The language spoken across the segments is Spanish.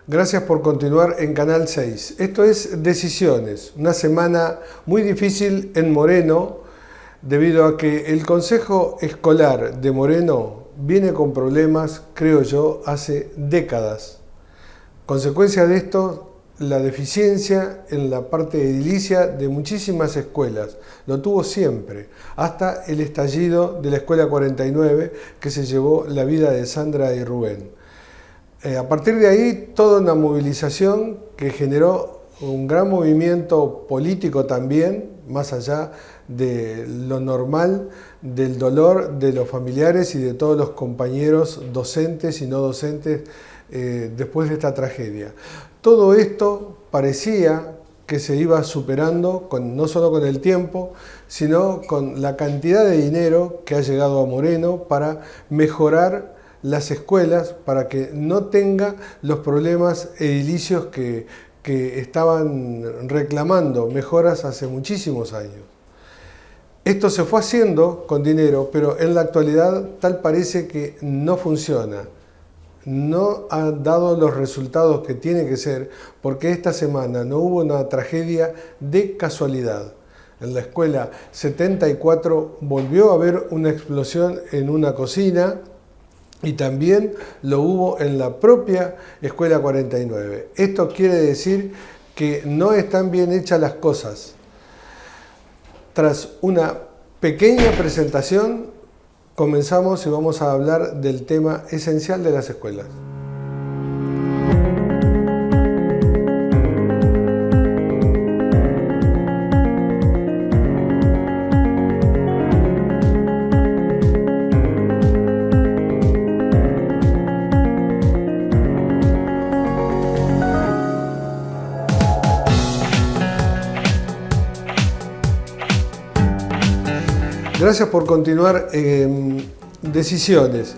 Gracias por continuar en Canal 6. Esto es Decisiones, una semana muy difícil en Moreno debido a que el Consejo Escolar de Moreno viene con problemas, creo yo, hace décadas. Consecuencia de esto, la deficiencia en la parte edilicia de muchísimas escuelas. Lo tuvo siempre, hasta el estallido de la Escuela 49 que se llevó la vida de Sandra y Rubén. A partir de ahí, toda una movilización que generó un gran movimiento político también, más allá de lo normal, del dolor de los familiares y de todos los compañeros docentes y no docentes después de esta tragedia. Todo esto parecía que se iba superando no solo con el tiempo, sino con la cantidad de dinero que ha llegado a Moreno para mejorar las escuelas, para que no tenga los problemas edilicios que estaban reclamando mejoras hace muchísimos años. Esto se fue haciendo con dinero, pero en la actualidad tal parece que no funciona. No ha dado los resultados que tiene que ser, porque esta semana no hubo una tragedia de casualidad. En la escuela 74 volvió a haber una explosión en una cocina y también lo hubo en la propia escuela 49. Esto quiere decir que no están bien hechas las cosas. Tras una pequeña presentación, comenzamos y vamos a hablar del tema esencial de las escuelas. Gracias por continuar en Decisiones.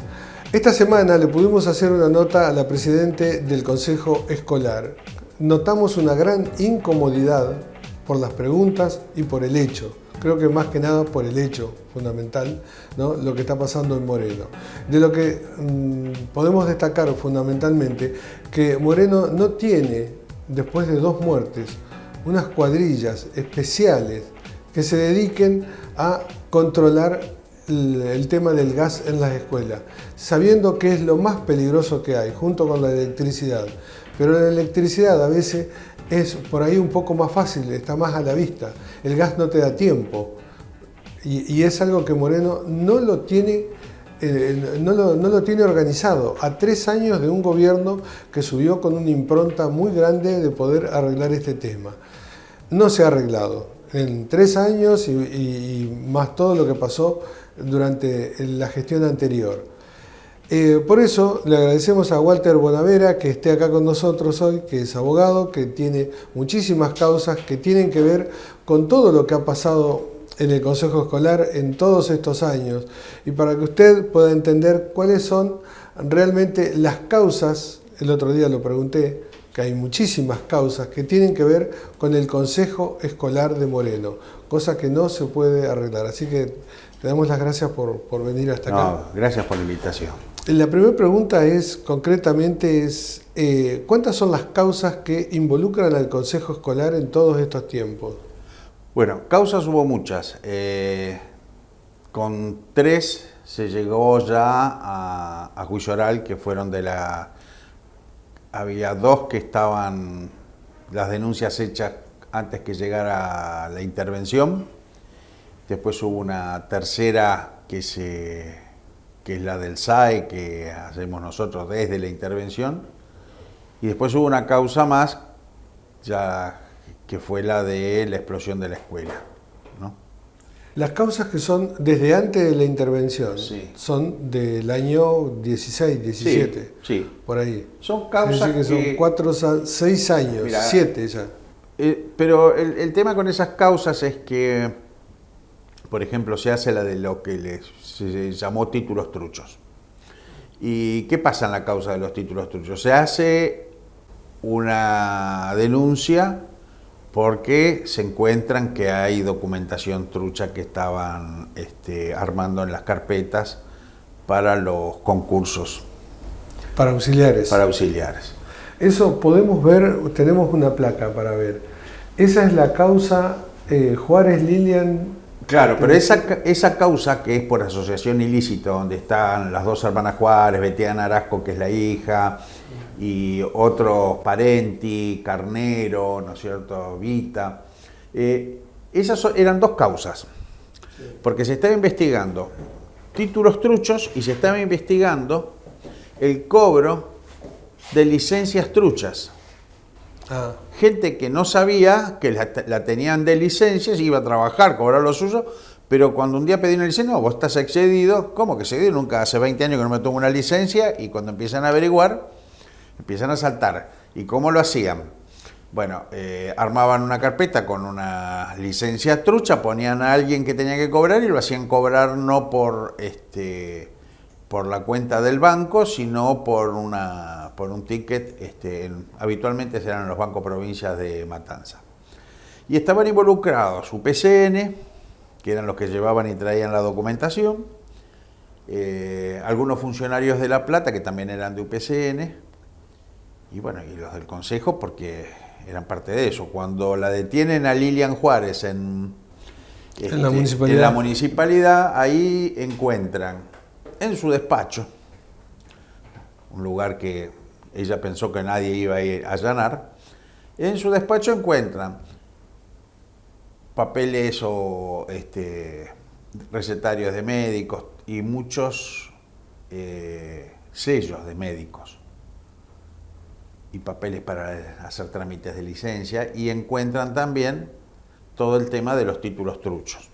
Esta semana le pudimos hacer una nota a la presidente del Consejo Escolar. Notamos una gran incomodidad por las preguntas y por el hecho. Creo que más que nada por el hecho fundamental, ¿no? Lo que está pasando en Moreno. De lo que podemos destacar fundamentalmente que Moreno no tiene, después de 2 muertes, unas cuadrillas especiales que se dediquen a controlar el tema del gas en las escuelas, sabiendo que es lo más peligroso que hay, junto con la electricidad. Pero la electricidad a veces es por ahí un poco más fácil, está más a la vista. El gas no te da tiempo. Y es algo que Moreno no lo tiene organizado. A 3 años de un gobierno que subió con una impronta muy grande de poder arreglar este tema. No se ha arreglado. En 3 años y más todo lo que pasó durante la gestión anterior. Por eso le agradecemos a Walter Bonavera que esté acá con nosotros hoy, que es abogado, que tiene muchísimas causas que tienen que ver con todo lo que ha pasado en el Consejo Escolar en todos estos años, y para que usted pueda entender cuáles son realmente las causas. El otro día lo pregunté, que hay muchísimas causas que tienen que ver con el Consejo Escolar de Moreno, cosa que no se puede arreglar. Así que te damos las gracias por venir hasta acá. Gracias por la invitación. La primera pregunta es, concretamente, ¿cuántas son las causas que involucran al Consejo Escolar en todos estos tiempos? Bueno, causas hubo muchas. Con 3 se llegó ya a juicio oral, que fueron había 2 que estaban las denuncias hechas antes que llegara la intervención. Después hubo una tercera que es la del SAE, que hacemos nosotros desde la intervención. Y después hubo una causa más, ya que fue la de la explosión de la escuela, ¿no? Las causas que son desde antes de la intervención, sí, son del año 16, 17, sí, por ahí. Son causas que son 4, 6 años, mirá, 7 ya. Pero el tema con esas causas es que, por ejemplo, se hace la de lo que se llamó títulos truchos. ¿Y qué pasa en la causa de los títulos truchos? Se hace una denuncia porque se encuentran que hay documentación trucha que estaban armando en las carpetas para los concursos. Para auxiliares. Para auxiliares. Eso podemos ver, tenemos una placa para ver. Esa es la causa Juárez Lilian. Claro, pero esa causa que es por asociación ilícita, donde están las dos hermanas Juárez, Betiana Arasco, que es la hija, y otros Parenti, Carnero, ¿no es cierto?, Vita. Esas eran dos causas, porque se estaba investigando títulos truchos y se estaba investigando el cobro de licencias truchas. Gente que no sabía que la tenían de licencias, iba a trabajar, cobrar lo suyo, pero cuando un día pedí una licencia, no, vos estás excedido. ¿Cómo que excedido? Nunca, hace 20 años que no me tomo una licencia, y cuando empiezan a averiguar, empiezan a saltar. ¿Y cómo lo hacían? Bueno, armaban una carpeta con una licencia trucha, ponían a alguien que tenía que cobrar y lo hacían cobrar no por la cuenta del banco, sino por un ticket, habitualmente serán los bancos provincias de Matanza. Y estaban involucrados UPCN, que eran los que llevaban y traían la documentación, algunos funcionarios de La Plata, que también eran de UPCN, y bueno, y los del Consejo, porque eran parte de eso. Cuando la detienen a Lilian Juárez en la municipalidad, ahí encuentran en su despacho, un lugar que ella pensó que nadie iba a ir a allanar, en su despacho encuentran papeles o recetarios de médicos y muchos sellos de médicos y papeles para hacer trámites de licencia, y encuentran también todo el tema de los títulos truchos.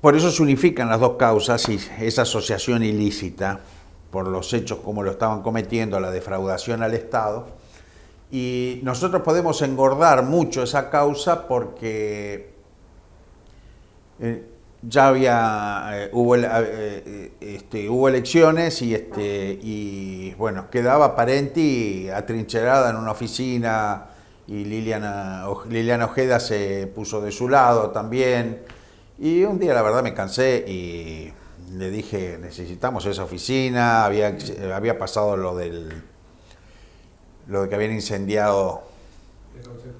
Por eso se unifican las dos causas y esa asociación ilícita por los hechos como lo estaban cometiendo, la defraudación al Estado. Y nosotros podemos engordar mucho esa causa porque ya hubo elecciones y bueno, quedaba Parenti atrincherada en una oficina, y Liliana Ojeda se puso de su lado también. Y un día la verdad me cansé y le dije, necesitamos esa oficina. Había pasado lo de que habían incendiado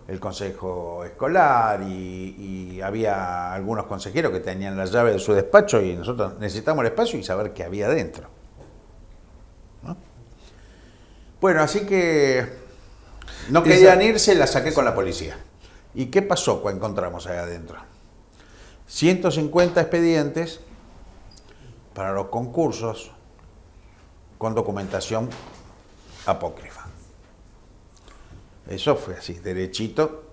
el consejo escolar, y había algunos consejeros que tenían la llave de su despacho, y nosotros necesitamos el espacio y saber qué había dentro, ¿no? Bueno, así que no querían irse, la saqué con la policía. ¿Y qué pasó cuando encontramos ahí adentro? 150 expedientes para los concursos con documentación apócrifa. Eso fue así, derechito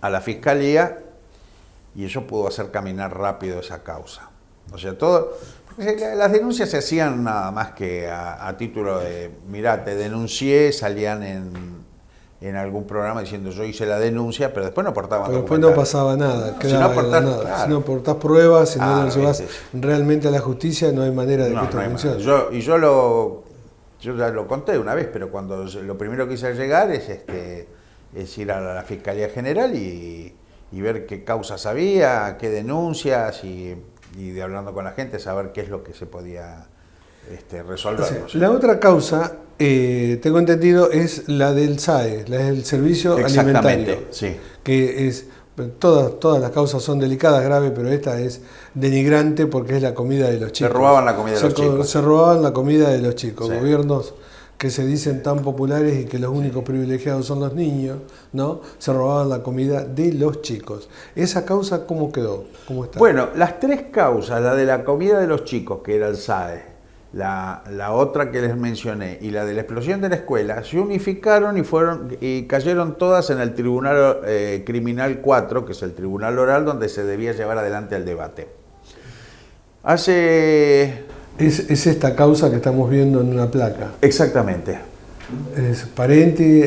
a la fiscalía, y eso pudo hacer caminar rápido esa causa. O sea, las denuncias se hacían nada más que a título de, mirá, te denuncié, salían en algún programa diciendo yo hice la denuncia, pero después no aportaban. Pero después no pasaba nada, si no aportás, nada. Claro. Si no aportás pruebas, si no lo llevas realmente a la justicia, no hay manera de que esto funcione. Yo ya lo conté una vez, pero cuando lo primero que hice al llegar es ir a la Fiscalía General y ver qué causas había, qué denuncias, y de hablando con la gente saber qué es lo que se podía resolver. Sí. La otra causa, tengo entendido, es la del SAE, la del Servicio Alimentario. Sí. Que es, todas las causas son delicadas, graves, pero esta es denigrante porque es la comida de los chicos. Se robaban la comida de los chicos. Se robaban la comida de los chicos. Sí. Gobiernos que se dicen tan populares y que los únicos privilegiados son los niños, ¿no? Se robaban la comida de los chicos. ¿Esa causa cómo quedó? ¿Cómo está? Bueno, las tres causas, la de la comida de los chicos, que era el SAE, la otra que les mencioné y la de la explosión de la escuela, se unificaron y cayeron todas en el Tribunal Criminal 4, que es el tribunal oral donde se debía llevar adelante el debate. Es esta causa que estamos viendo en una placa. Exactamente. Es Parenti,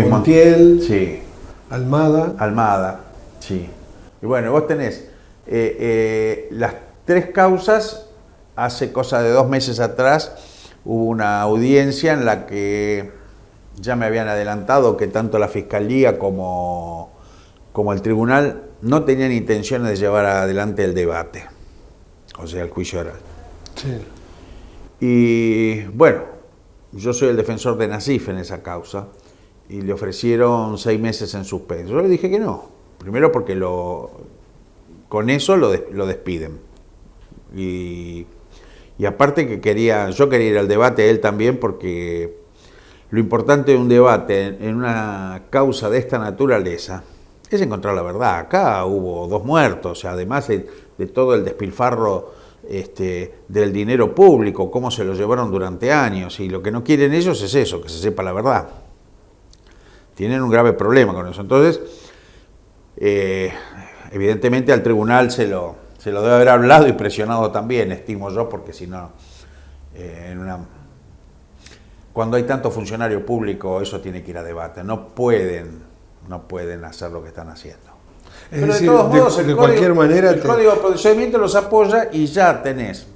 Montiel, sí. Almada, sí. Y bueno, vos tenés las tres causas. Hace cosa de 2 meses atrás hubo una audiencia en la que ya me habían adelantado que tanto la Fiscalía como el Tribunal no tenían intenciones de llevar adelante el debate, o sea, el juicio oral. Sí. Y bueno, yo soy el defensor de Nassif en esa causa, y le ofrecieron 6 meses en suspenso. Yo le dije que no. Primero porque con eso lo despiden. Y aparte que yo quería ir al debate, él también, porque lo importante de un debate en una causa de esta naturaleza es encontrar la verdad. Acá hubo 2 muertos, además de todo el despilfarro del dinero público, cómo se lo llevaron durante años, y lo que no quieren ellos es eso, que se sepa la verdad. Tienen un grave problema con eso. Entonces, evidentemente al tribunal se lo debe haber hablado y presionado también, estimo yo, porque si no, cuando hay tanto funcionario público, eso tiene que ir a debate. No pueden hacer lo que están haciendo. Es decir, de todos modos, de cualquier manera... El Código de Procedimiento los apoya y ya tenés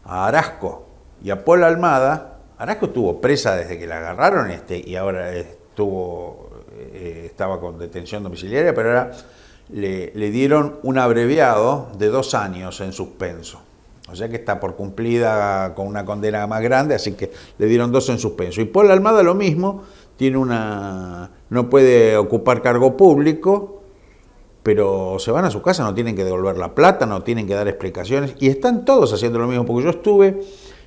a Arasco y a Paul Almada. Arasco estuvo presa desde que la agarraron y ahora estaba con detención domiciliaria, pero ahora le dieron un abreviado de 2 años en suspenso. O sea que está por cumplida con una condena más grande, así que le dieron 2 en suspenso. Y Paul Almada lo mismo, no puede ocupar cargo público, pero se van a su casa, no tienen que devolver la plata, no tienen que dar explicaciones, y están todos haciendo lo mismo, porque yo estuve,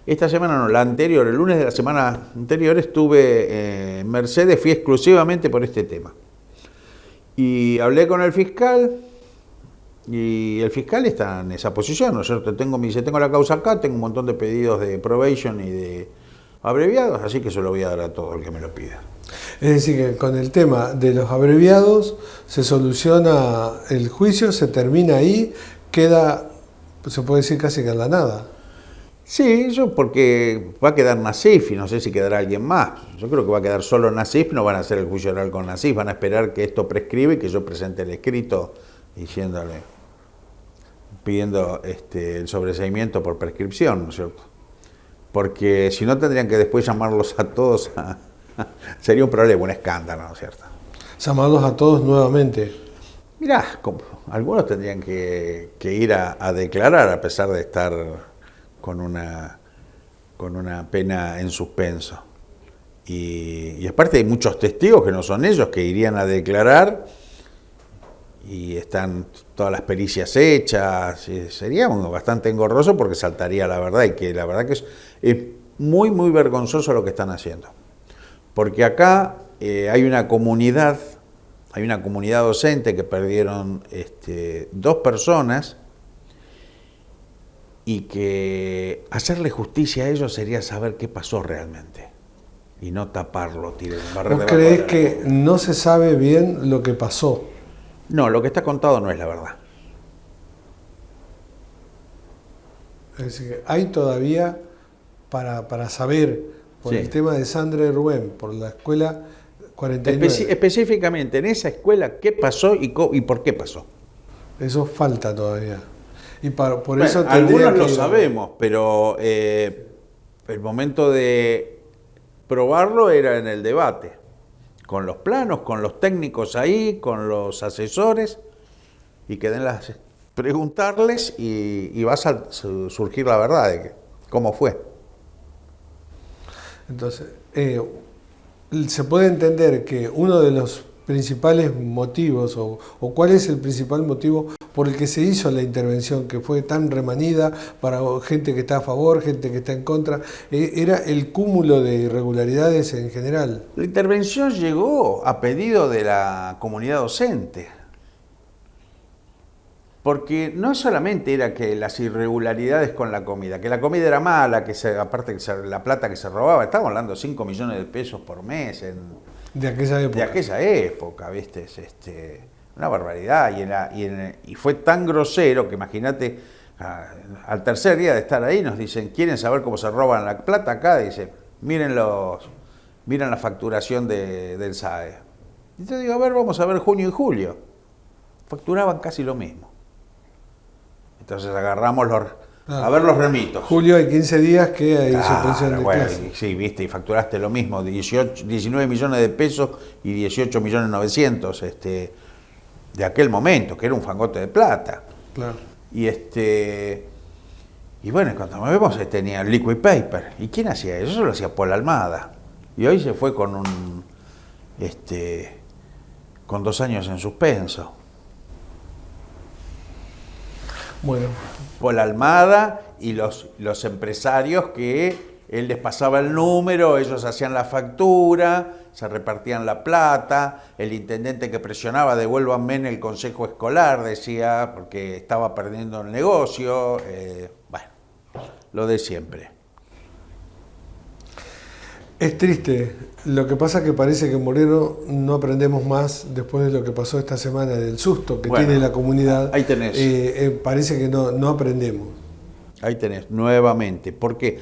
esta semana no, la anterior, el lunes de la semana anterior estuve en Mercedes, fui exclusivamente por este tema. Y hablé con el fiscal, y el fiscal está en esa posición, ¿no es cierto? Me dice, tengo la causa acá, tengo un montón de pedidos de probation y de abreviados, así que se lo voy a dar a todo el que me lo pida. Es decir, que con el tema de los abreviados se soluciona el juicio, se termina ahí, queda, se puede decir casi que en la nada. Sí, porque va a quedar Nassif y no sé si quedará alguien más. Yo creo que va a quedar solo Nassif, no van a hacer el juicio oral con Nassif, van a esperar que esto prescribe y que yo presente el escrito pidiendo el sobreseimiento por prescripción, ¿no es cierto? Porque si no tendrían que después llamarlos a todos sería un problema, un escándalo, ¿no es cierto? Llamarlos a todos nuevamente. Mirá, algunos tendrían que ir a declarar a pesar de estar con una pena en suspenso. Y aparte hay muchos testigos que no son ellos, que irían a declarar y están todas las pericias hechas. Sería bastante engorroso porque saltaría la verdad, y que la verdad que es muy, muy vergonzoso lo que están haciendo. Porque acá hay una comunidad docente que perdieron 2 personas, y que hacerle justicia a ellos sería saber qué pasó realmente y no taparlo. ¿Vos creés que no se sabe bien lo que pasó? No, lo que está contado no es la verdad. Es decir, que hay todavía para saber, por sí, el tema de Sandra y Rubén, por la escuela 49. Específicamente en esa escuela, ¿qué pasó y por qué pasó? Eso falta todavía. Y por eso algunos lo sabemos, pero el momento de probarlo era en el debate, con los planos, con los técnicos ahí, con los asesores, y preguntarles y va a surgir la verdad de cómo fue. Entonces, se puede entender que uno de los principales motivos, o cuál es el principal motivo por el que se hizo la intervención, que fue tan remanida para gente que está a favor, gente que está en contra, era el cúmulo de irregularidades en general. La intervención llegó a pedido de la comunidad docente, porque no solamente era que las irregularidades con la comida, que la comida era mala, aparte la plata que se robaba, estábamos hablando de 5 millones de pesos por mes de aquella época. De aquella época, ¿viste? Una barbaridad. Y fue tan grosero que imagínate, al tercer día de estar ahí nos dicen, ¿quieren saber cómo se roban la plata acá? Dice, miren la facturación del SAE. Y yo digo, a ver, vamos a ver junio y julio. Facturaban casi lo mismo. Entonces agarramos a ver los remitos. Julio hay 15 días que hay suspensión de clase. Sí, viste, y facturaste lo mismo, 19 millones de pesos y 18 millones 900 de aquel momento, que era un fangote de plata. Claro. Y bueno, cuando nos vemos tenía el liquid paper. ¿Y quién hacía eso? Eso lo hacía Paul Almada. Y hoy se fue con con 2 años en suspenso. Bueno. Paul Almada y los empresarios que él les pasaba el número, ellos hacían la factura, se repartían la plata, el intendente que presionaba, devuélvanme en el consejo escolar, decía, porque estaba perdiendo el negocio, bueno, lo de siempre. Es triste, lo que pasa es que parece que en Moreno no aprendemos más después de lo que pasó esta semana, del susto que tiene la comunidad. Ahí tenés. Parece que no aprendemos. Ahí tenés, nuevamente, porque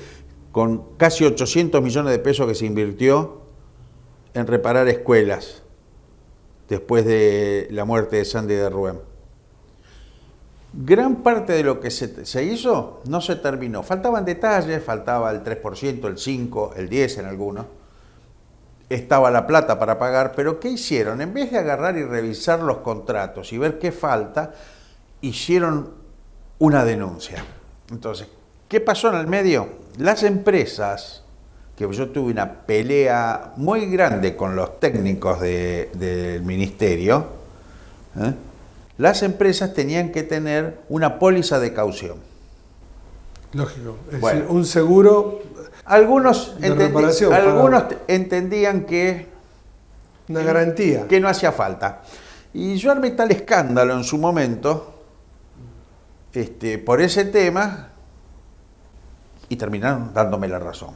con casi 800 millones de pesos que se invirtió en reparar escuelas después de la muerte de Sandy de Rubén. Gran parte de lo que se hizo no se terminó. Faltaban detalles, faltaba el 3%, el 5%, el 10% en algunos. Estaba la plata para pagar, pero ¿qué hicieron? En vez de agarrar y revisar los contratos y ver qué falta, hicieron una denuncia. Entonces, ¿qué pasó en el medio? Las empresas, que yo tuve una pelea muy grande con los técnicos del ministerio, las empresas tenían que tener una póliza de caución. Lógico, es decir, un seguro. Algunos reparación, entendían que una garantía, que no hacía falta. Y yo armé tal escándalo en su momento por ese tema y terminaron dándome la razón.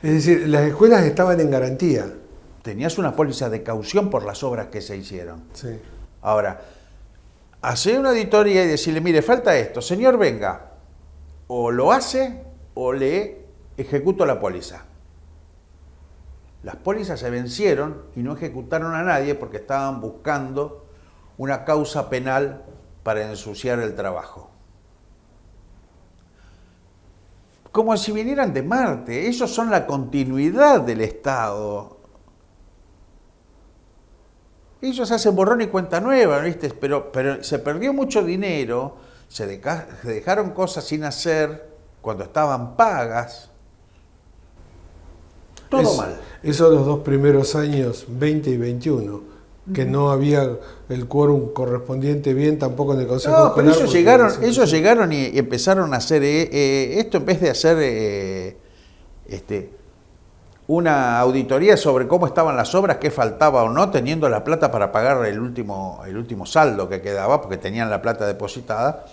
Es decir, las escuelas estaban en garantía. Tenías una póliza de caución por las obras que se hicieron. Sí. Ahora, hacer una auditoría y decirle, mire, falta esto, señor, venga, o lo hace o le ejecuto la póliza. Las pólizas se vencieron y no ejecutaron a nadie porque estaban buscando una causa penal para ensuciar el trabajo. Como si vinieran de Marte, ellos son la continuidad del Estado. Ellos hacen borrón y cuenta nueva, ¿viste? Pero se perdió mucho dinero, se dejaron cosas sin hacer cuando estaban pagas. Todo mal. Esos los 2 primeros años, 20 y 21, que no había el quórum correspondiente bien tampoco en el Consejo Escolar. No, pero ellos llegaron y empezaron a hacer esto en vez de hacer una auditoría sobre cómo estaban las obras, qué faltaba o no, teniendo la plata para pagar el último saldo que quedaba, porque tenían la plata depositada.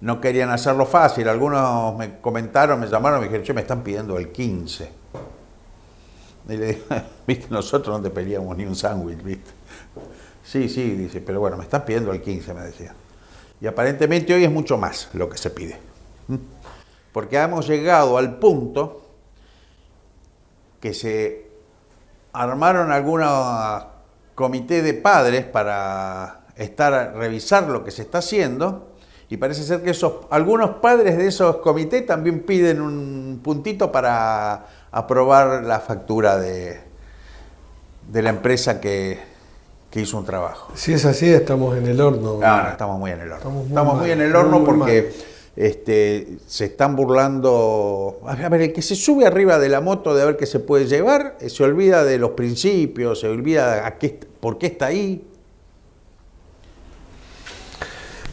No querían hacerlo fácil. Algunos me comentaron, me llamaron, me dijeron, che, me están pidiendo el 15. Y le dije, viste, nosotros no te pedíamos ni un sándwich, viste. Sí, dice, pero bueno, me están pidiendo el 15, me decía. Y aparentemente hoy es mucho más lo que se pide. Porque hemos llegado al punto que se armaron algunos comités de padres para revisar lo que se está haciendo, y parece ser que algunos padres de esos comités también piden un puntito para aprobar la factura de la empresa que hizo un trabajo. Si es así, estamos en el horno. No, estamos muy en el horno. Estamos muy en el horno porque se están burlando. A ver, el que se sube arriba de la moto de a ver qué se puede llevar, se olvida de los principios, se olvida por qué está ahí.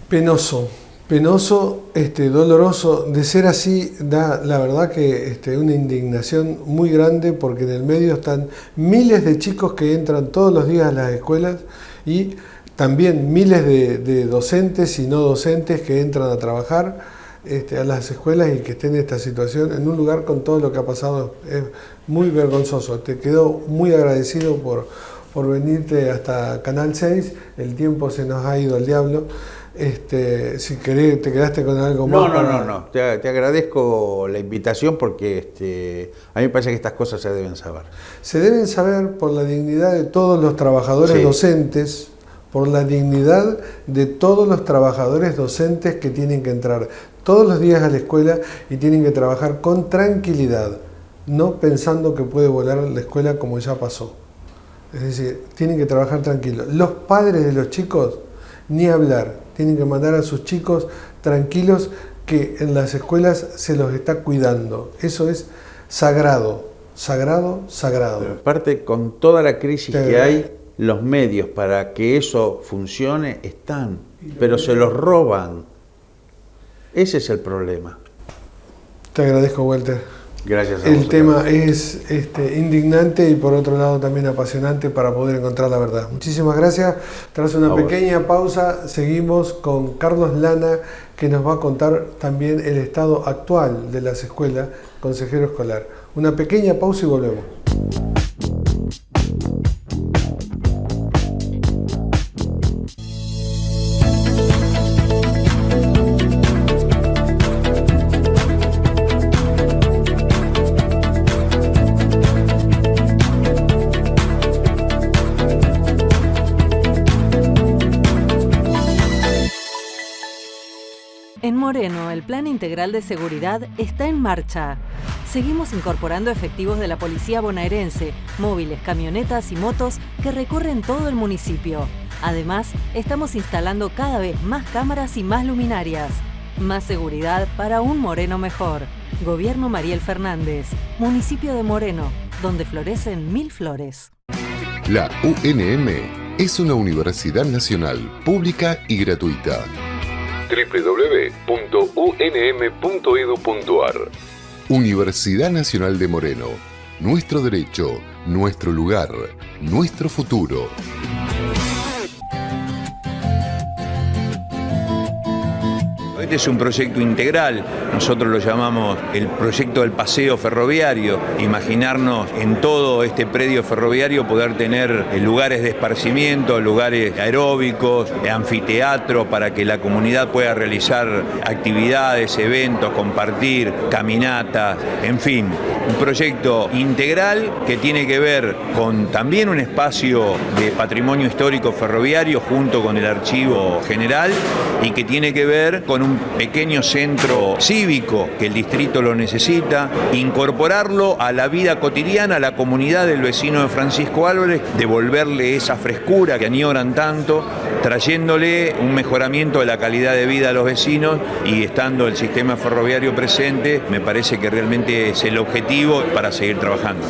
Penoso, doloroso. De ser así, da la verdad que una indignación muy grande, porque en el medio están miles de chicos que entran todos los días a las escuelas y también miles de docentes y no docentes que entran a trabajar a las escuelas y que estén en esta situación en un lugar con todo lo que ha pasado. Es muy vergonzoso. Te quedo muy agradecido por venirte hasta Canal 6. El tiempo se nos ha ido al diablo. Si querés, te quedaste con algo más. No. Te agradezco la invitación porque a mí me parece que estas cosas se deben saber. Se deben saber por la dignidad de todos los trabajadores docentes, por la dignidad de todos los trabajadores docentes que tienen que entrar todos los días a la escuela y tienen que trabajar con tranquilidad, no pensando que puede volar la escuela como ya pasó. Es decir, tienen que trabajar tranquilos. Los padres de los chicos, ni hablar, tienen que mandar a sus chicos tranquilos, que en las escuelas se los está cuidando. Eso es sagrado, sagrado, sagrado. Pero aparte, con toda la crisis que hay, los medios para que eso funcione están, pero se los roban. Ese es el problema. Te agradezco, Walter. Gracias a El vos, tema es indignante y por otro lado también apasionante para poder encontrar la verdad. Muchísimas gracias. Tras una pequeña pausa, seguimos con Carlos Lana, que nos va a contar también el estado actual de las escuelas, consejero escolar. Una pequeña pausa y volvemos. En Moreno, el Plan Integral de Seguridad está en marcha. Seguimos incorporando efectivos de la policía bonaerense, móviles, camionetas y motos que recorren todo el municipio. Además, estamos instalando cada vez más cámaras y más luminarias. Más seguridad para un Moreno mejor. Gobierno Mariel Fernández. Municipio de Moreno, donde florecen 1000 flores. La UNM es una universidad nacional, pública y gratuita. www.unm.edu.ar Universidad Nacional de Moreno. Nuestro derecho, nuestro lugar, nuestro futuro. Este es un proyecto integral, nosotros lo llamamos el proyecto del paseo ferroviario, imaginarnos en todo este predio ferroviario poder tener lugares de esparcimiento, lugares aeróbicos, anfiteatro para que la comunidad pueda realizar actividades, eventos, compartir, caminatas, en fin, un proyecto integral que tiene que ver con también un espacio de patrimonio histórico ferroviario junto con el archivo general y que tiene que ver con un pequeño centro cívico que el distrito lo necesita, incorporarlo a la vida cotidiana, a la comunidad del vecino de Francisco Álvarez, devolverle esa frescura que añoran tanto, trayéndole un mejoramiento de la calidad de vida a los vecinos y estando el sistema ferroviario presente, me parece que realmente es el objetivo para seguir trabajando.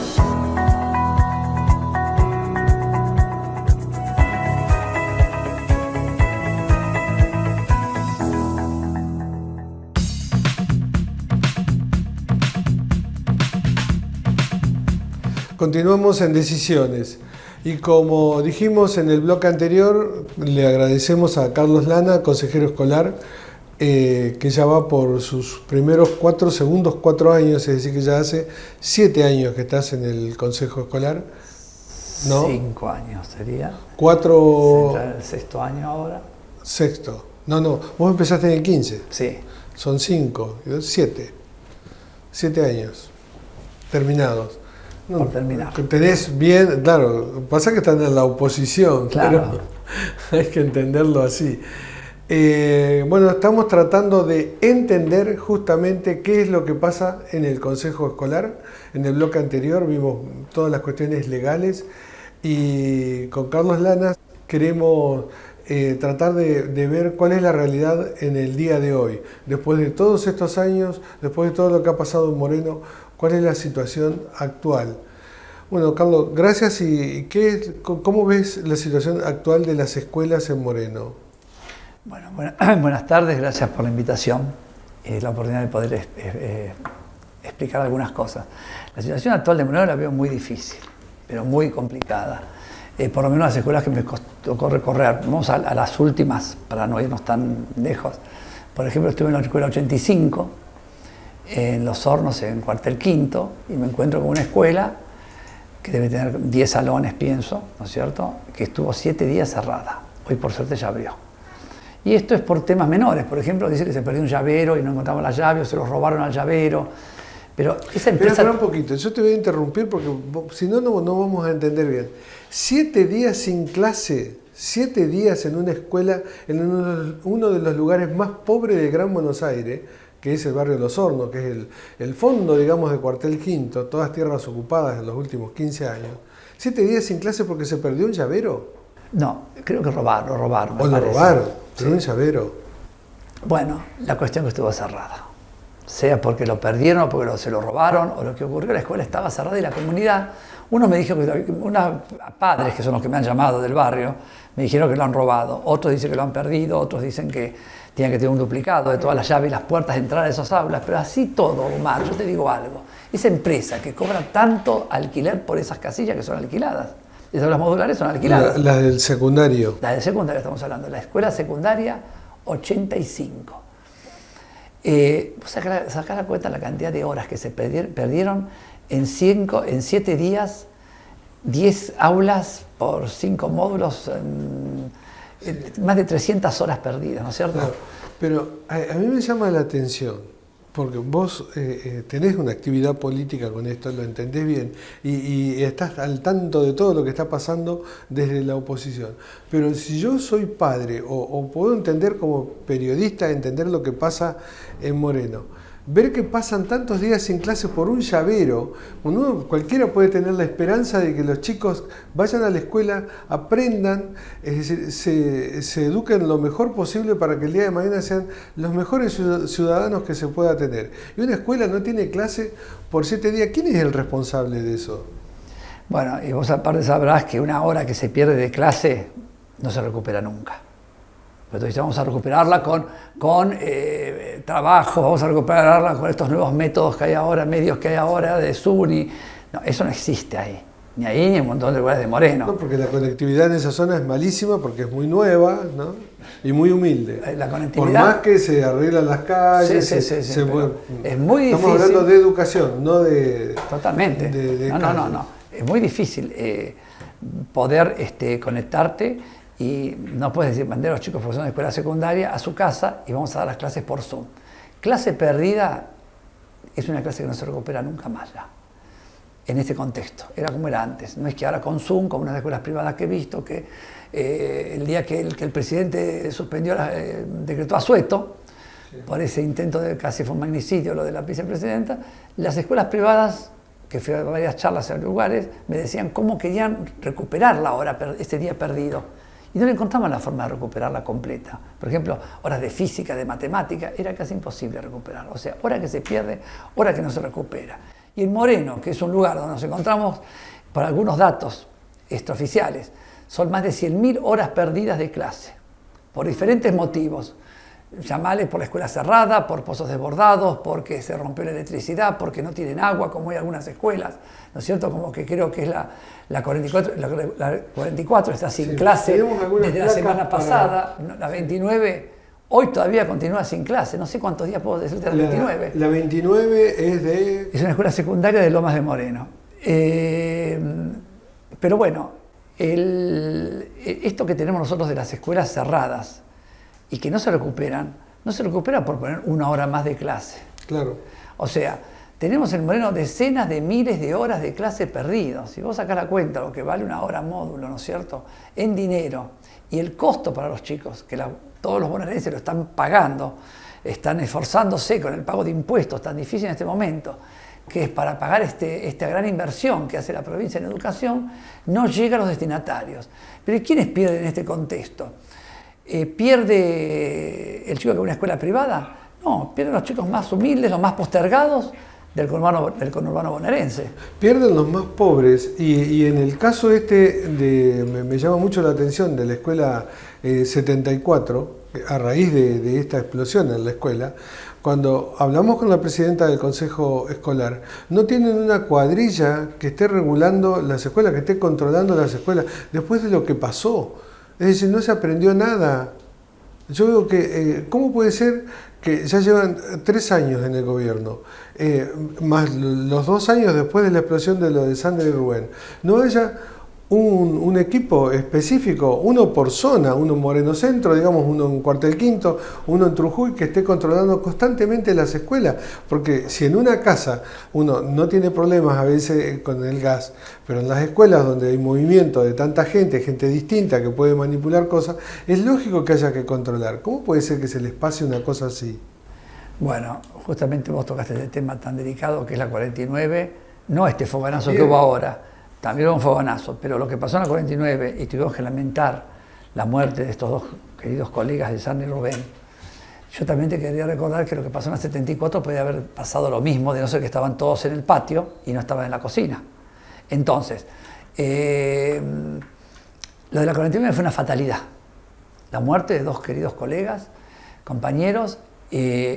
Continuamos en Decisiones y como dijimos en el bloque anterior, le agradecemos a Carlos Lana, consejero escolar, que ya va por sus primeros 4 años, es decir, que ya hace 7 años que estás en el consejo escolar, ¿no? 5 años sería. 4... Entrar en el 6º año ahora. Sexto. No, vos empezaste en el 15. Sí. Son 5, 7. 7 años terminados. No, por terminar. Tenés bien, claro, pasa que están en la oposición, claro. Pero hay que entenderlo así. Bueno, estamos tratando de entender justamente qué es lo que pasa en el Consejo Escolar. En el bloque anterior vimos todas las cuestiones legales y con Carlos Lana queremos tratar de ver cuál es la realidad en el día de hoy. Después de todos estos años, después de todo lo que ha pasado en Moreno, ¿cuál es la situación actual? Bueno, Carlos, gracias. ¿Y cómo ves la situación actual de las escuelas en Moreno? Bueno, buenas tardes, gracias por la invitación y la oportunidad de poder explicar algunas cosas. La situación actual de Moreno la veo muy difícil, pero muy complicada. Por lo menos las escuelas que me tocó recorrer, vamos a las últimas para no irnos tan lejos. Por ejemplo, estuve en la escuela 85, en Los Hornos, en Cuartel Quinto, y me encuentro con una escuela que debe tener 10 salones, pienso, ¿no es cierto?, que estuvo 7 días cerrada. Hoy, por suerte, ya abrió. Y esto es por temas menores. Por ejemplo, dice que se perdió un llavero y no encontramos la llave, o se lo robaron al llavero. Pero esa empresa... Espera un poquito, yo te voy a interrumpir porque si no, no vamos a entender bien. 7 días sin clase, 7 días en una escuela, en uno de los lugares más pobres del Gran Buenos Aires, que es el barrio de Los Hornos, que es el fondo, digamos, de Cuartel Quinto, todas tierras ocupadas en los últimos 15 años. 7 días sin clase porque se perdió un llavero. No, creo que lo robaron. ¿O lo robaron? Pero un llavero. Bueno, la cuestión que estuvo cerrada. Sea porque lo perdieron o porque se lo robaron o lo que ocurrió, la escuela estaba cerrada y la comunidad, uno me dijo que padres que son los que me han llamado del barrio, me dijeron que lo han robado, otros dicen que lo han perdido, otros dicen que tienen que tener un duplicado de todas las llaves y las puertas de entrada de esas aulas, pero así todo, Omar, yo te digo algo, esa empresa que cobra tanto alquiler por esas casillas que son alquiladas, esas aulas modulares son alquiladas. La del secundario. La del secundario estamos hablando, la escuela secundaria 85. Vos sacá la cuenta la cantidad de horas que se perdieron en 7 días, 10 aulas por 5 módulos, más de 300 horas perdidas, ¿no es cierto? Claro, pero a mí me llama la atención, porque vos tenés una actividad política con esto, lo entendés bien, y estás al tanto de todo lo que está pasando desde la oposición. Pero si yo soy padre, o puedo entender como periodista, entender lo que pasa en Moreno, ver que pasan tantos días sin clase por un llavero, cualquiera puede tener la esperanza de que los chicos vayan a la escuela, aprendan, es decir, se eduquen lo mejor posible para que el día de mañana sean los mejores ciudadanos que se pueda tener. Y una escuela no tiene clase por 7 días. ¿Quién es el responsable de eso? Bueno, y vos aparte sabrás que una hora que se pierde de clase no se recupera nunca. Entonces vamos a recuperarla con trabajo, vamos a recuperarla con estos nuevos métodos que hay ahora, medios que hay ahora de Zoom. No, eso no existe ahí. Ni ahí ni en un montón de lugares de Moreno. No, porque la conectividad en esa zona es malísima porque es muy nueva, ¿no? Y muy humilde. La conectividad, por más que se arreglan las calles, sí, es muy difícil. Estamos hablando de educación, no de... Totalmente. No. Es muy difícil poder conectarte. Y no puedes decir, mandé a los chicos por de escuela secundaria a su casa y vamos a dar las clases por Zoom. Clase perdida es una clase que no se recupera nunca más ya, en este contexto. Era como era antes. No es que ahora con Zoom, como unas escuelas privadas que he visto, que el día que el presidente suspendió, decretó asueto, sí, por ese intento de casi fue un magnicidio lo de la vicepresidenta, las escuelas privadas, que fui a varias charlas en lugares, me decían cómo querían recuperar la hora, este día perdido. Y no le encontraban la forma de recuperarla completa. Por ejemplo, horas de física, de matemática, era casi imposible recuperarla. O sea, hora que se pierde, hora que no se recupera. Y en Moreno, que es un lugar donde nos encontramos, por algunos datos extraoficiales, son más de 100.000 horas perdidas de clase, por diferentes motivos. Llamales por la escuela cerrada, por pozos desbordados, porque se rompió la electricidad, porque no tienen agua, como hay algunas escuelas, ¿no es cierto? Como que creo que es la 44, la 44 está sin clase desde la semana pasada, la 29 hoy todavía continúa sin clase, no sé cuántos días puedo decirte la 29. La 29 es de... Es una escuela secundaria de Lomas de Moreno. Pero bueno, esto que tenemos nosotros de las escuelas cerradas, y que no se recupera por poner 1 hora más de clase. Claro. O sea, tenemos en Moreno decenas de miles de horas de clase perdidas. Si vos sacás la cuenta lo que vale 1 hora módulo, ¿no es cierto?, en dinero, y el costo para los chicos, que todos los bonaerenses lo están pagando, están esforzándose con el pago de impuestos tan difícil en este momento, que es para pagar esta gran inversión que hace la provincia en educación, no llega a los destinatarios. Pero ¿quiénes pierden en este contexto? ¿Pierde el chico que va a una escuela privada? No, pierden los chicos más humildes, los más postergados del conurbano bonaerense. Pierden los más pobres y en el caso me llama mucho la atención de la escuela 74, a raíz de esta explosión en la escuela, cuando hablamos con la presidenta del Consejo Escolar, no tienen una cuadrilla que esté regulando las escuelas, que esté controlando las escuelas, después de lo que pasó. Es decir, no se aprendió nada. Yo veo que, ¿cómo puede ser que ya llevan 3 años en el gobierno, más los 2 años después de la explosión de lo de Sandra y Rubén, no haya un equipo específico, uno por zona, uno en Moreno Centro, digamos, uno en Cuartel Quinto, uno en Trujuy, que esté controlando constantemente las escuelas? Porque si en una casa uno no tiene problemas a veces con el gas, pero en las escuelas donde hay movimiento de tanta gente distinta que puede manipular cosas, es lógico que haya que controlar. ¿Cómo puede ser que se les pase una cosa así? Bueno, justamente vos tocaste este tema tan delicado que es la 49, no este fogonazo que hubo ahora. También hubo un fogonazo, pero lo que pasó en la 49 y tuvimos que lamentar la muerte de estos dos queridos colegas de Sarna y Rubén, yo también te quería recordar que lo que pasó en el 74 podía haber pasado lo mismo, de no ser que estaban todos en el patio y no estaban en la cocina. Entonces, lo de la 49 fue una fatalidad. La muerte de dos queridos colegas, compañeros.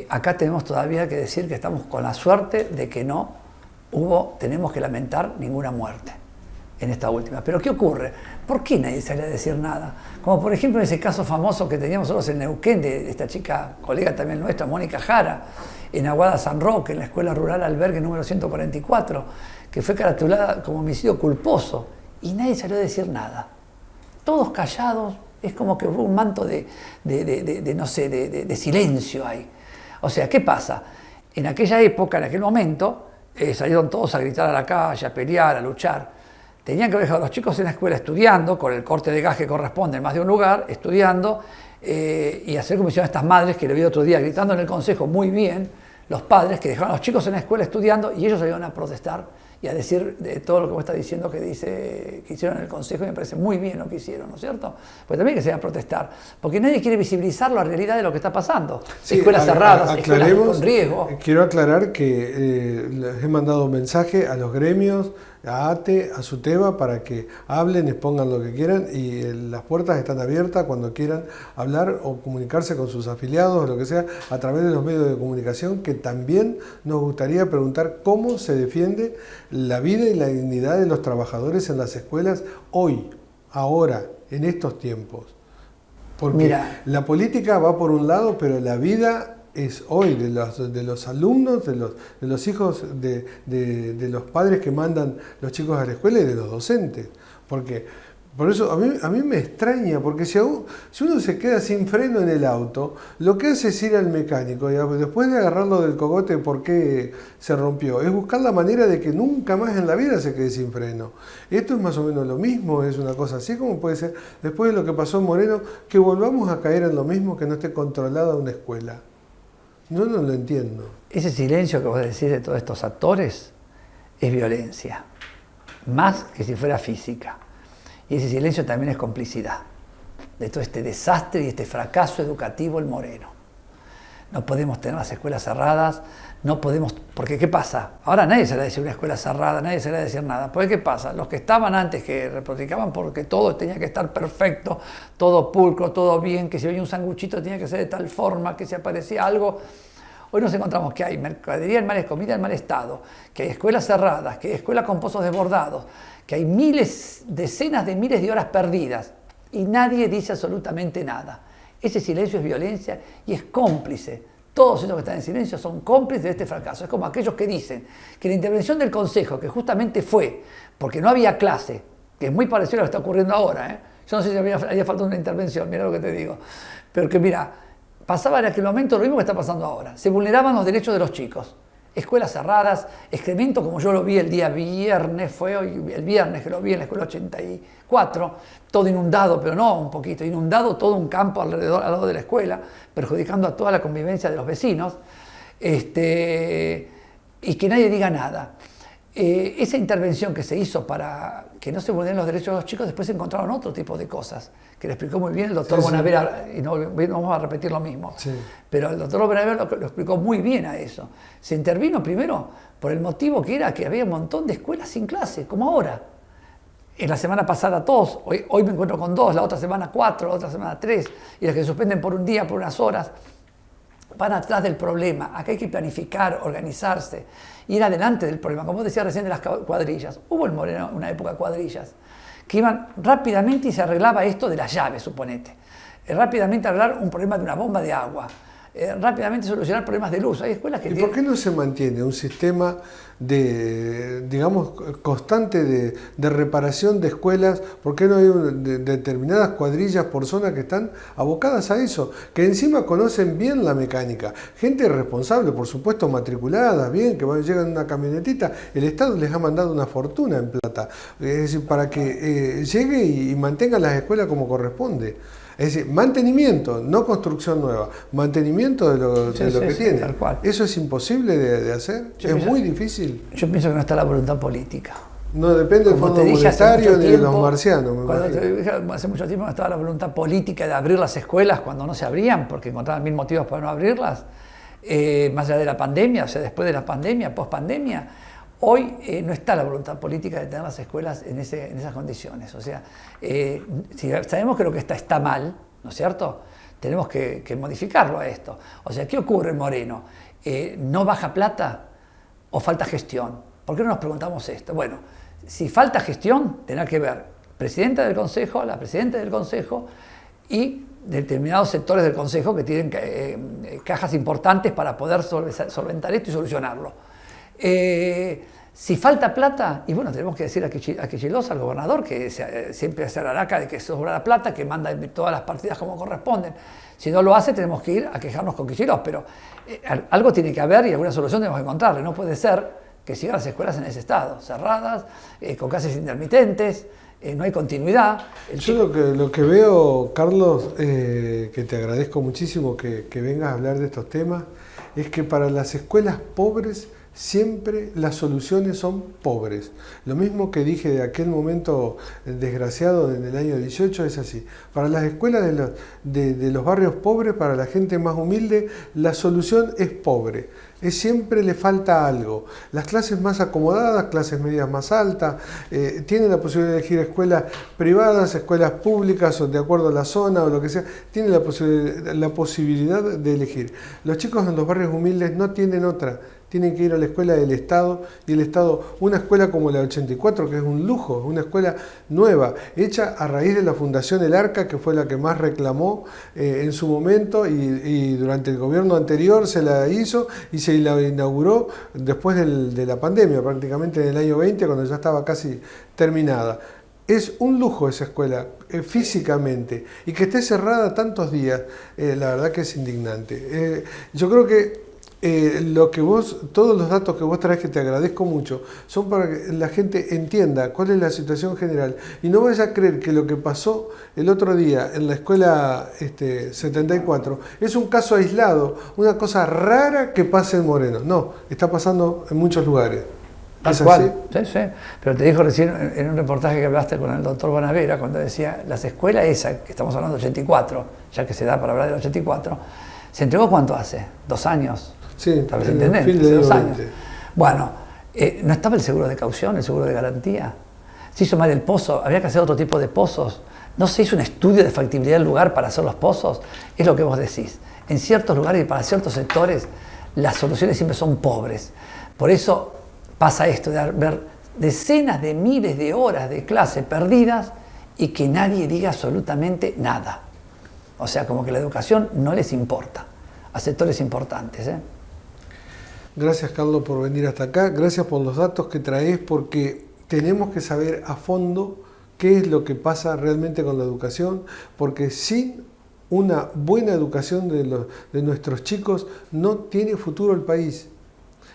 Acá tenemos todavía que decir que estamos con la suerte de que tenemos que lamentar ninguna muerte en esta última. Pero ¿qué ocurre? ¿Por qué nadie sale a decir nada? Como por ejemplo en ese caso famoso que teníamos nosotros en Neuquén, de esta chica, colega también nuestra, Mónica Jara, en Aguada San Roque, en la Escuela Rural Albergue número 144, que fue caratulada como homicidio culposo, y nadie salió a decir nada. Todos callados, es como que hubo un manto de silencio ahí. O sea, ¿qué pasa? En aquella época, en aquel momento, salieron todos a gritar a la calle, a pelear, a luchar. Tenían que haber dejado a los chicos en la escuela estudiando, con el corte de gas que corresponde en más de un lugar, estudiando, y hacer como hicieron estas madres, que lo vi otro día gritando en el consejo muy bien, los padres que dejaron a los chicos en la escuela estudiando, y ellos salieron a protestar y a decir de todo lo que vos estás diciendo que hicieron en el consejo, y me parece muy bien lo que hicieron, ¿no es cierto? Pues también que se vayan a protestar, porque nadie quiere visibilizar la realidad de lo que está pasando. Sí, escuelas cerradas, escuelas con riesgo. Quiero aclarar que les he mandado un mensaje a los gremios, a ATE, a SUTEBA, para que hablen, expongan lo que quieran, y las puertas están abiertas cuando quieran hablar o comunicarse con sus afiliados o lo que sea a través de los medios de comunicación, que también nos gustaría preguntar cómo se defiende la vida y la dignidad de los trabajadores en las escuelas hoy, ahora, en estos tiempos. Porque mira, la política va por un lado, pero la vida es hoy de los alumnos, de los hijos, de los padres que mandan los chicos a la escuela y de los docentes. Porque por eso a mí me extraña, porque si uno se queda sin freno en el auto, lo que hace es ir al mecánico y después de agarrarlo del cogote por qué se rompió, es buscar la manera de que nunca más en la vida se quede sin freno. Esto es más o menos lo mismo, es una cosa así como puede ser, después de lo que pasó en Moreno, que volvamos a caer en lo mismo, que no esté controlada una escuela. No lo entiendo. Ese silencio que vos decís de todos estos actores es violencia, más que si fuera física. Y ese silencio también es complicidad de todo este desastre y este fracaso educativo en Moreno. No podemos tener las escuelas cerradas, no podemos, porque ¿qué pasa? Ahora nadie se le decir una escuela cerrada, nadie se le decir nada. Porque ¿qué pasa? Los que estaban antes, que reproduciban porque todo tenía que estar perfecto, todo pulcro, todo bien, que si había un sanguchito tenía que ser de tal forma, que si aparecía algo. Hoy nos encontramos que hay mercadería en mal, comida en mal estado, que hay escuelas cerradas, que hay escuelas con pozos desbordados, que hay decenas de miles de horas perdidas y nadie dice absolutamente nada. Ese silencio es violencia y es cómplice. Todos esos que están en silencio son cómplices de este fracaso. Es como aquellos que dicen que la intervención del Consejo, que justamente fue porque no había clase, que es muy parecido a lo que está ocurriendo ahora, yo no sé si había faltado una intervención, mira lo que te digo, pero que mira, pasaba en aquel momento lo mismo que está pasando ahora. Se vulneraban los derechos de los chicos. Escuelas cerradas, excremento como yo lo vi el día viernes, fue hoy, el viernes que lo vi en la escuela 84, todo inundado, pero no un poquito, inundado todo un campo alrededor, al lado de la escuela, perjudicando a toda la convivencia de los vecinos, y que nadie diga nada. Esa intervención que se hizo para que no se vulneren los derechos de los chicos, después se encontraron otro tipo de cosas, que le explicó muy bien el doctor Bonavera, y no vamos a repetir lo mismo, pero el doctor Bonavera lo explicó muy bien a eso. Se intervino primero por el motivo que era que había un montón de escuelas sin clase, como ahora. En la semana pasada 2, hoy me encuentro con 2, la otra semana 4, la otra semana 3, y las que se suspenden por un día, por unas horas, van atrás del problema. Acá hay que planificar, organizarse, ir adelante del problema. Como decía recién de las cuadrillas, hubo en Moreno una época de cuadrillas, que iban rápidamente y se arreglaba esto de las llaves, suponete. Rápidamente arreglar un problema de una bomba de agua. Rápidamente solucionar problemas de luz. Hay escuelas que ¿Y por qué no se mantiene un sistema de, digamos, constante de reparación de escuelas? ¿Por qué no hay determinadas cuadrillas por zona que están abocadas a eso? Que encima conocen bien la mecánica. Gente responsable, por supuesto, matriculada, bien, que llegan en una camionetita. El Estado les ha mandado una fortuna en plata. Es decir, para que llegue y mantenga las escuelas como corresponde. Es decir, mantenimiento, no construcción nueva, mantenimiento de lo que tiene. Tal cual. ¿Eso es imposible de hacer? ¿Es muy difícil? Yo pienso que no está la voluntad política. No depende del Como Fondo te dije hace Monetario mucho ni de los tiempo, marcianos, me cuando imagino. te dije hace mucho tiempo no estaba la voluntad política de abrir las escuelas cuando no se abrían, porque encontraban mil motivos para no abrirlas, más allá de la pandemia, o sea, después de la pandemia, post-pandemia. Hoy no está la voluntad política de tener las escuelas en esas condiciones. O sea, si sabemos que lo que está mal, ¿no es cierto? Tenemos que modificarlo a esto. O sea, ¿qué ocurre en Moreno? ¿No baja plata o falta gestión? ¿Por qué no nos preguntamos esto? Bueno, si falta gestión, tendrá que ver presidenta del Consejo, la presidenta del Consejo y determinados sectores del Consejo que tienen cajas importantes para poder solventar esto y solucionarlo. Si falta plata, y bueno, tenemos que decir a Kicillof, al gobernador, que siempre hace la araca de que sobra la plata, que manda todas las partidas como corresponden. Si no lo hace, tenemos que ir a quejarnos con Kicillof, pero algo tiene que haber y alguna solución tenemos que encontrarle. No puede ser que sigan las escuelas en ese estado, cerradas, con clases intermitentes, no hay continuidad. Yo lo que veo, Carlos, que te agradezco muchísimo que vengas a hablar de estos temas, es que para las escuelas pobres siempre las soluciones son pobres. Lo mismo que dije de aquel momento desgraciado en el año 18 es así. Para las escuelas de los barrios pobres, para la gente más humilde, la solución es pobre. Siempre le falta algo. Las clases más acomodadas, clases medias más altas, tienen la posibilidad de elegir escuelas privadas, escuelas públicas o de acuerdo a la zona o lo que sea, tienen la posibilidad de elegir. Los chicos en los barrios humildes no tienen otra. Tienen que ir a la escuela del Estado, y el Estado, una escuela como la 84, que es un lujo, una escuela nueva, hecha a raíz de la Fundación El Arca, que fue la que más reclamó en su momento, y durante el gobierno anterior se la hizo y se la inauguró después de la pandemia, prácticamente en el año 20, cuando ya estaba casi terminada. Es un lujo esa escuela, físicamente, y que esté cerrada tantos días, la verdad que es indignante. Yo creo que todos los datos que vos traes, que te agradezco mucho, son para que la gente entienda cuál es la situación general y no vaya a creer que lo que pasó el otro día en la escuela 74 es un caso aislado, una cosa rara que pasa en Moreno. No, está pasando en muchos lugares. Tal cual, sí. Pero te dijo recién en un reportaje que hablaste con el doctor Bonavera, cuando decía, las escuelas esa, que estamos hablando de 84, ya que se da para hablar del 84, ¿se entregó cuánto hace? 2 años. Sí, ¿Tal vez entendés? Hace 2 años. Bueno, ¿no estaba el seguro de caución, el seguro de garantía? Se hizo mal el pozo, había que hacer otro tipo de pozos. ¿No se hizo un estudio de factibilidad del lugar para hacer los pozos? Es lo que vos decís. En ciertos lugares y para ciertos sectores, las soluciones siempre son pobres. Por eso pasa esto de ver decenas de miles de horas de clase perdidas y que nadie diga absolutamente nada. O sea, como que la educación no les importa a sectores importantes, Gracias, Carlos, por venir hasta acá. Gracias por los datos que traes, porque tenemos que saber a fondo qué es lo que pasa realmente con la educación, porque sin una buena educación de nuestros chicos no tiene futuro el país.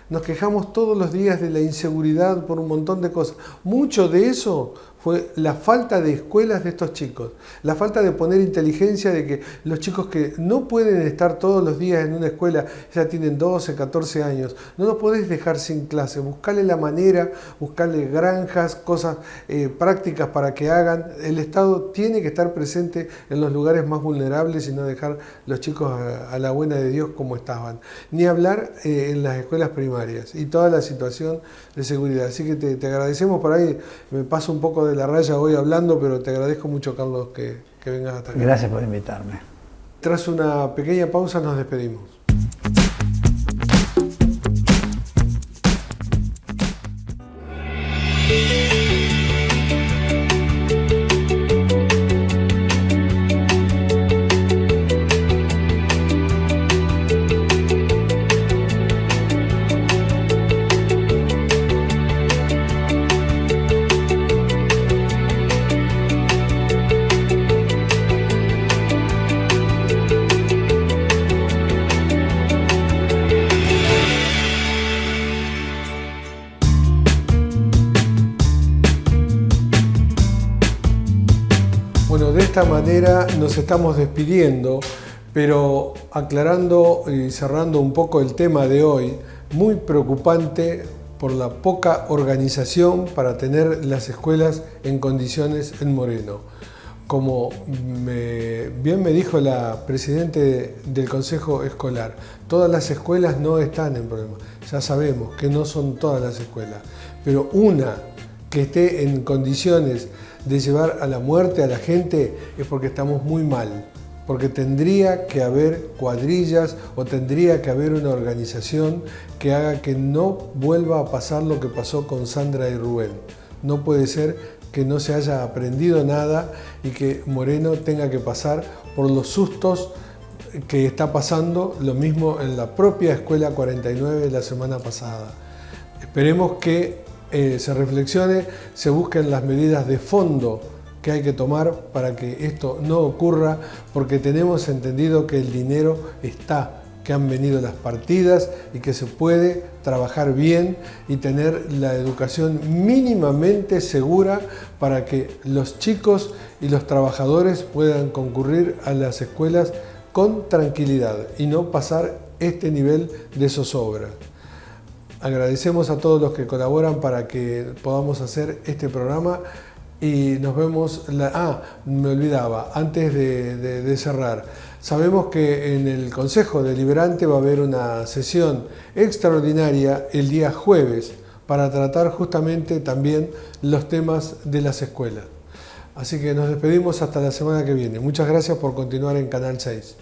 Nos quejamos todos los días de la inseguridad por un montón de cosas. Mucho de eso fue la falta de escuelas de estos chicos, la falta de poner inteligencia de que los chicos que no pueden estar todos los días en una escuela, ya tienen 12, 14 años, no los podés dejar sin clase, buscarle la manera, buscarle granjas, cosas prácticas para que hagan. El Estado tiene que estar presente en los lugares más vulnerables y no dejar los chicos a la buena de Dios como estaban. Ni hablar en las escuelas primarias y toda la situación de seguridad. Así que te agradecemos. Por ahí me paso un poco de la raya hoy hablando, pero te agradezco mucho, Carlos, que vengas hasta acá. Gracias por invitarme. Tras una pequeña pausa nos despedimos. De esta manera nos estamos despidiendo, pero aclarando y cerrando un poco el tema de hoy, muy preocupante por la poca organización para tener las escuelas en condiciones en Moreno. Como bien me dijo la presidente del Consejo Escolar, todas las escuelas no están en problemas. Ya sabemos que no son todas las escuelas, pero una que esté en condiciones de llevar a la muerte a la gente es porque estamos muy mal, porque tendría que haber cuadrillas o tendría que haber una organización que haga que no vuelva a pasar lo que pasó con Sandra y Rubén. No puede ser que no se haya aprendido nada y que Moreno tenga que pasar por los sustos que está pasando, lo mismo en la propia Escuela 49 la semana pasada. Esperemos que se reflexione, se busquen las medidas de fondo que hay que tomar para que esto no ocurra, porque tenemos entendido que el dinero está, que han venido las partidas y que se puede trabajar bien y tener la educación mínimamente segura para que los chicos y los trabajadores puedan concurrir a las escuelas con tranquilidad y no pasar este nivel de zozobra. Agradecemos a todos los que colaboran para que podamos hacer este programa y nos vemos... me olvidaba, antes de cerrar. Sabemos que en el Consejo Deliberante va a haber una sesión extraordinaria el día jueves para tratar justamente también los temas de las escuelas. Así que nos despedimos hasta la semana que viene. Muchas gracias por continuar en Canal 6.